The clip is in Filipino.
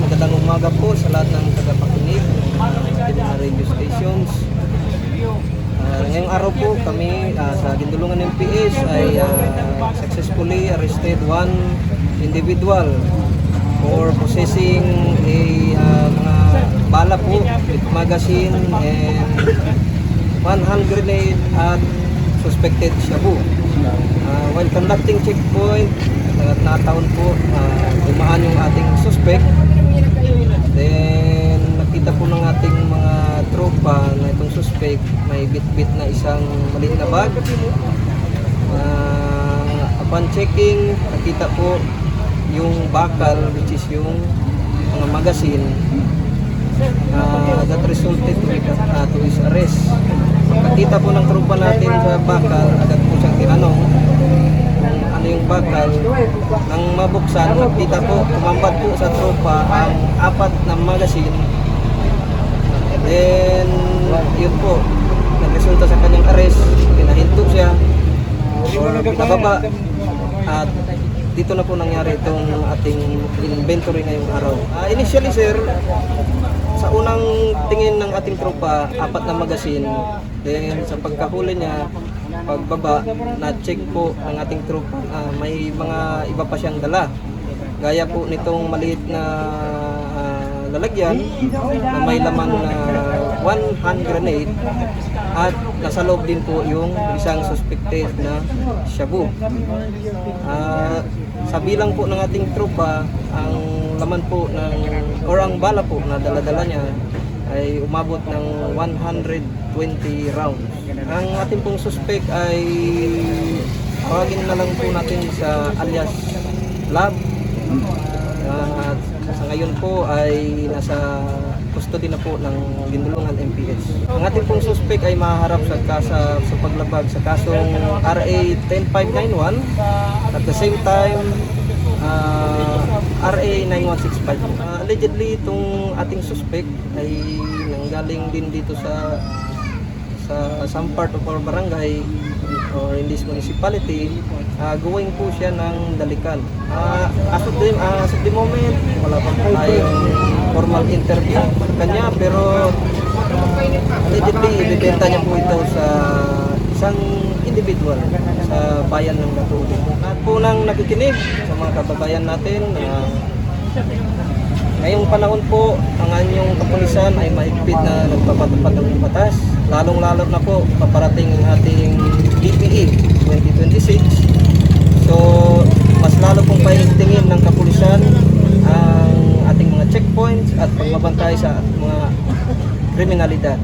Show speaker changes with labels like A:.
A: Magandang umaga po sa lahat ng tagapakinig ng mga radio stations. Ngayong araw po kami sa Dindulungan MPS ay successfully arrested one individual for possessing mga bala po with magazine and one hand grenade at suspected shabu. While conducting checkpoint, nataon po dumaan yung ating suspect. Then nakita po ng ating mga tropa na itong suspect may bit-bit na isang maliit na bag. Upon checking, nakita po yung bakal, which is yung mga magazine, that resulted to his arrest. Nakita po ng tropa natin sa bakal, agad po siyang tinanong kung ano yung bakal. Nang mabuksan, nakita po, tumambad po sa tropa ang 4 na magazine. Then, yun po, nagresulta sa kanyang arrest, pinahinto siya or pinababa, at dito na po nangyari itong ating inventory ngayong araw. Initially sir, sa unang tingin ng ating tropa, 4 na magazine. Then sa pagkahuli niya, pagbaba, na-check po ng ating tropa, may mga iba pa siyang dala. Gaya po nitong maliit na lalagyan na may laman na one hand grenade, at nasa loob din po yung isang suspected na shabu. Sa bilang po ng ating tropa, ang laman po or ang bala po na dala-dala niya ay umabot ng 120 rounds. Ang ating pong suspect ay tawagin na lang po natin sa alias Lab. At sa ngayon po ay nasa custody na po ng Dindulungan MPS. Ang ating pong suspect ay mahaharap sa paglabag sa kasong RA 10591, at the same time RA 9165. Allegedly itong ating suspect ay nanggaling din dito sa some part of our barangay or in this municipality, going po siya ng Dalikan. As of the moment, wala pa tayong formal interview sa kanya, pero allegedly ibibenta niya po ito sa isang individual sa bayan ng Gatuli. At po nang nakikinig sa mga kababayan natin, ngayong panahon po, ang anyong kapulisan ay mahigpit na nagpapatupad ng batas. Lalong-lalo na po, paparating ang ating DPE 2026. So, mas lalo pong pahihintingin ng kapulisan ang ating mga checkpoints at pagbabantay sa mga kriminalidad.